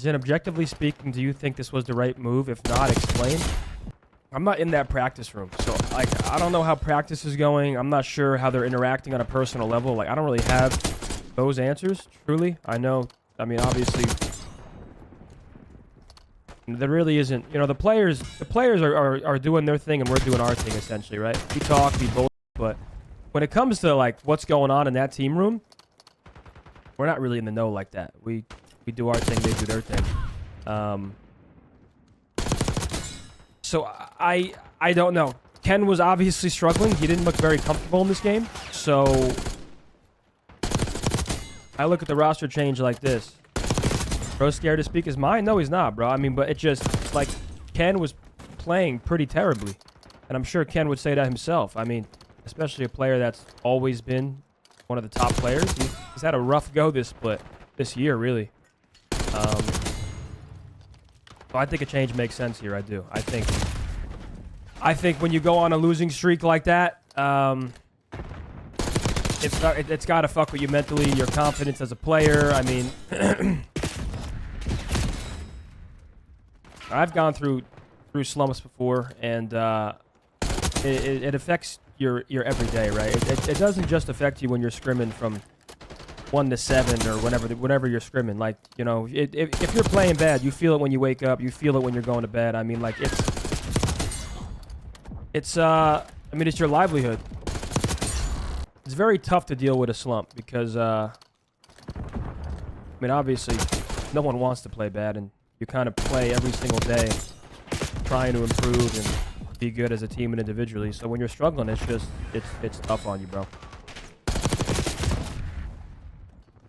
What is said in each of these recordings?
Zin, objectively speaking, do you think this was the right move? If not, explain. I'm not in that practice room, so like I don't know how practice is going. I'm not sure how they're interacting on a personal level. Like I don't really have those answers. Truly, I know. I mean, obviously, there really isn't. You know, the players are doing their thing and we're doing our thing essentially, right? We talk, we bullshit, but when it comes to like what's going on in that team room, we're not really in the know like that. We do our thing, they do their thing. So I don't know. Ken was obviously struggling. He didn't look very comfortable in this game. So I look at the roster change like this. Bro's scared to speak his mind? No, he's not, bro. I mean, but it's like Ken was playing pretty terribly. And I'm sure Ken would say that himself. I mean, especially a player that's always been one of the top players. He's had a rough go this year, really. So I think a change makes sense here. I do. I think when you go on a losing streak like that, it's got to fuck with you mentally, your confidence as a player. I mean, I've gone through slumps before, and it affects your everyday, right? It doesn't just affect you when you're scrimming from 1 to 7 or whenever you're scrimming. Like, you know, if you're playing bad, you feel it when you wake up. You feel it when you're going to bed. I mean, like it's your livelihood. It's very tough to deal with a slump because, I mean, obviously, no one wants to play bad, and you kind of play every single day trying to improve and be good as a team and individually. So when you're struggling, it's tough on you, bro.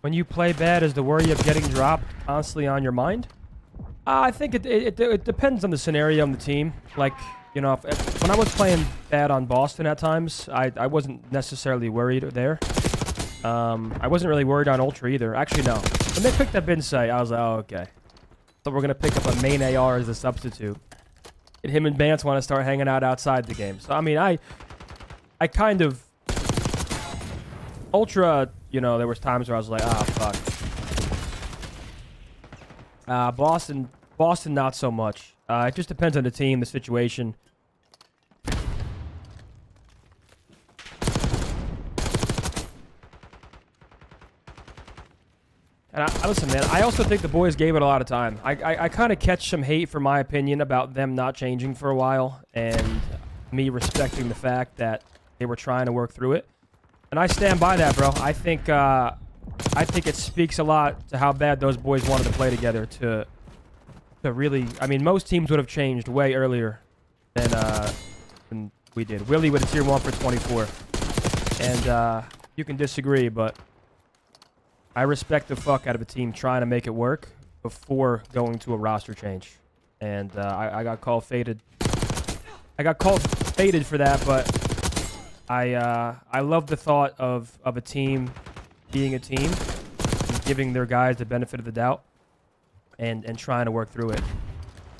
When you play bad, is the worry of getting dropped constantly on your mind? I think it depends on the scenario and the team. Like, you know, when I was playing bad on Boston at times, I wasn't necessarily worried there. I wasn't really worried on Ultra either. Actually, no. When they picked up Insight, I was like, oh, okay. So we're going to pick up a main AR as a substitute. And him and Bance want to start hanging out outside the game. So, I mean, I kind of... Ultra, you know, there was times where I was like, ah, fuck. Boston, not so much. It just depends on the team, the situation. And listen, man, I also think the boys gave it a lot of time. I kind of catch some hate for my opinion about them not changing for a while, and me respecting the fact that they were trying to work through it. And I stand by that, bro. I think it speaks a lot to how bad those boys wanted to play together to really... I mean, most teams would have changed way earlier than we did. Willie with a tier 1 for 24. And you can disagree, but I respect the fuck out of a team trying to make it work before going to a roster change. And I got called faded. I got called faded for that, but I love the thought of a team being a team and giving their guys the benefit of the doubt and trying to work through it.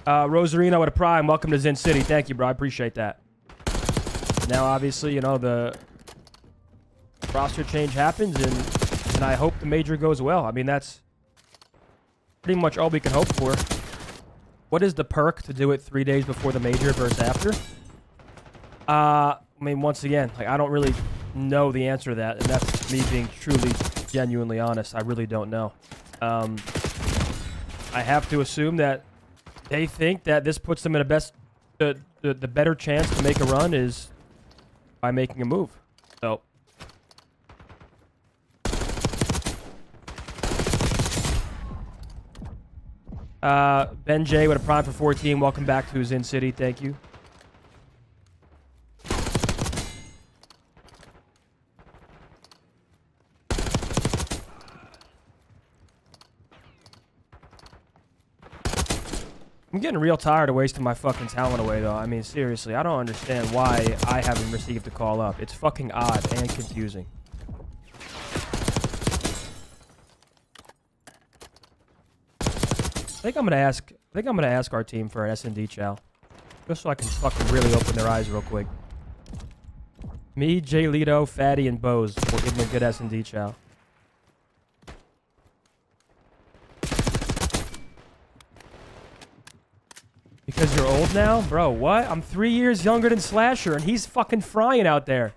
Rosarino with a prime. Welcome to Zen City. Thank you, bro. I appreciate that. Now, obviously, you know, the roster change happens, and I hope the major goes well. I mean, that's pretty much all we can hope for. What is the perk to do it 3 days before the major versus after? I mean, once again, like, I don't really know the answer to that, and that's me being truly, genuinely honest. I really don't know. I have to assume that they think that this puts them in the better chance to make a run is by making a move. So Ben J with a prime for 14. Welcome back to Zen City. Thank you. I'm getting real tired of wasting my fucking talent away, though. I mean, seriously, I don't understand why I haven't received a call up. It's fucking odd and confusing. I think I'm gonna ask our team for an S&D chow, just so I can fucking really open their eyes real quick. Me, Jay Lito, Fatty, and Bose will give them a good S&D chow. Because you're old now? Bro, what? I'm 3 years younger than Slasher, and he's fucking frying out there.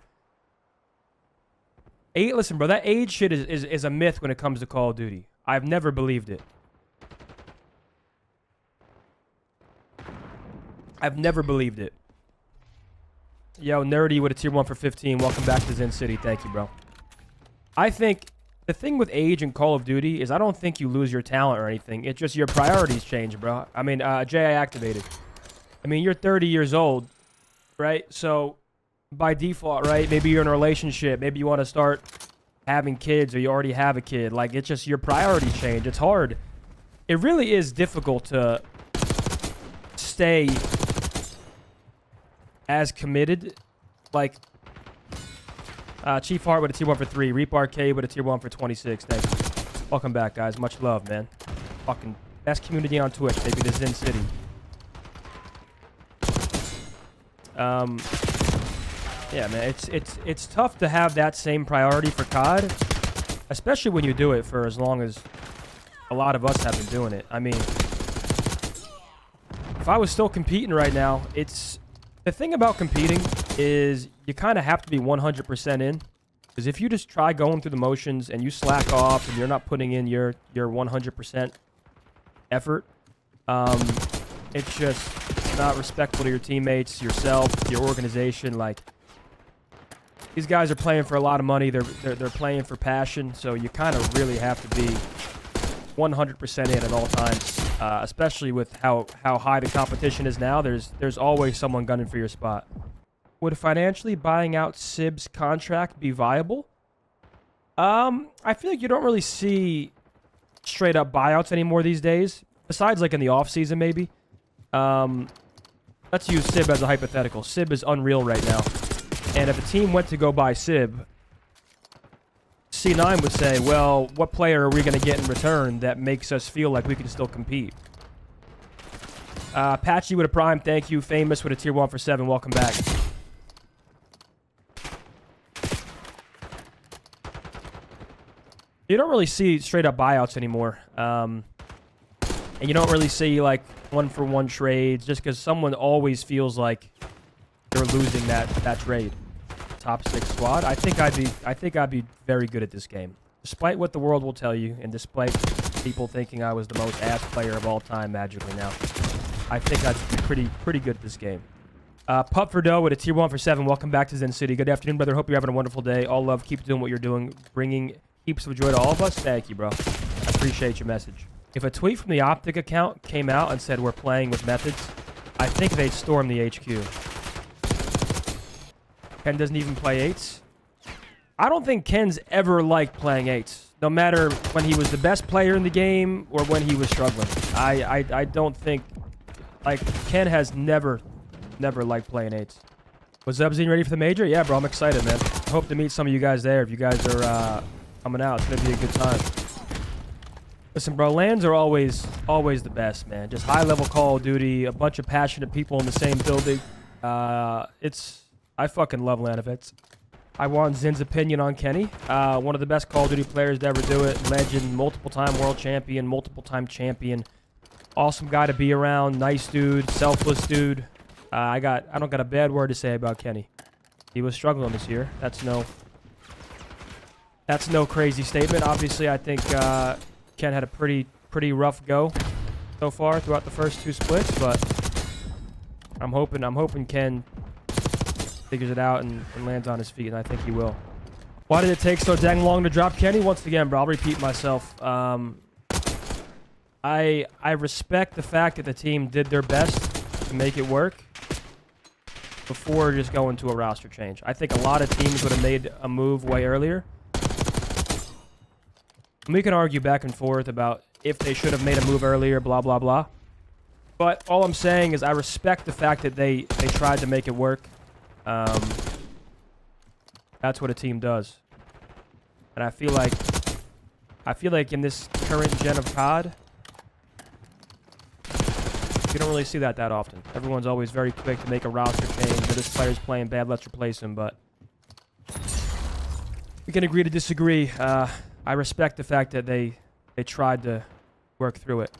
Listen, bro, that age shit is a myth when it comes to Call of Duty. I've never believed it. I've never believed it. Yo, Nerdy with a tier 1 for 15. Welcome back to Zen City. Thank you, bro. I think the thing with age in Call of Duty is I don't think you lose your talent or anything. It's just your priorities change, bro. I mean, Jay, I activated. I mean, you're 30 years old, right? So, by default, right? Maybe you're in a relationship. Maybe you want to start having kids or you already have a kid. Like, it's just your priorities change. It's hard. It really is difficult to stay as committed. Like, Chief Heart with a tier 1 for 3. Reap Arcade with a tier 1 for 26. Thank you. Welcome back, guys. Much love, man. Fucking best community on Twitch, baby. The Zen City. Yeah, man. It's tough to have that same priority for COD, especially when you do it for as long as a lot of us have been doing it. I mean, if I was still competing right now, the thing about competing is you kind of have to be 100% in. Because if you just try going through the motions and you slack off and you're not putting in your 100% effort, it's not respectful to your teammates, yourself, your organization. Like, these guys are playing for a lot of money. They're playing for passion. So you kind of really have to be 100% in at all times. Especially with how high the competition is now. There's always someone gunning for your spot. Would financially buying out Sib's contract be viable? I feel like you don't really see straight up buyouts anymore these days. Besides, like, in the off season, maybe. Let's use Sib as a hypothetical. Sib is unreal right now. And if a team went to go buy Sib, C9 would say, well, what player are we going to get in return that makes us feel like we can still compete? Patchy with a prime, thank you. Famous with a tier 1 for 7, welcome back. You don't really see straight up buyouts anymore. And you don't really see like 1-for-1 trades just because someone always feels like they're losing that trade. Top 6 squad. I think I'd be very good at this game. Despite what the world will tell you, and despite people thinking I was the most ass player of all time magically now, I think I'd be pretty good at this game. Pup for Dough with a tier 1 for 7. Welcome back to Zen City. Good afternoon, brother. Hope you're having a wonderful day. All love. Keep doing what you're doing. Bringing heaps of joy to all of us. Thank you, bro. I appreciate your message. If a tweet from the OpTic account came out and said we're playing with Methodz, I think they'd storm the HQ. Ken doesn't even play 8s. I don't think Ken's ever liked playing 8s. No matter when he was the best player in the game or when he was struggling. I don't think... Like, Ken has never liked playing 8s. What's up, Zine? Ready for the major? Yeah, bro, I'm excited, man. I hope to meet some of you guys there. If you guys are coming out, it's going to be a good time. Listen, bro, LANs are always the best, man. Just high-level Call of Duty, a bunch of passionate people in the same building. I fucking love LAN events. I want Zin's opinion on Kenny. One of the best Call of Duty players to ever do it. Legend, multiple-time world champion, multiple-time champion. Awesome guy to be around. Nice dude. Selfless dude. I don't got a bad word to say about Kenny. He was struggling this year. That's no crazy statement. Obviously, I think Ken had a pretty rough go so far throughout the first 2 splits, but I'm hoping Ken figures it out and lands on his feet, and I think he will. Why did it take so dang long to drop Kenny? Once again, bro, I'll repeat myself. I respect the fact that the team did their best to make it work before just going to a roster change. I think a lot of teams would have made a move way earlier. And we can argue back and forth about if they should have made a move earlier, blah, blah, blah. But all I'm saying is I respect the fact that they tried to make it work. That's what a team does. And I feel like in this current gen of COD, you don't really see that often. Everyone's always very quick to make a roster change. Or this player's playing bad, let's replace him. But we can agree to disagree. I respect the fact that they tried to work through it.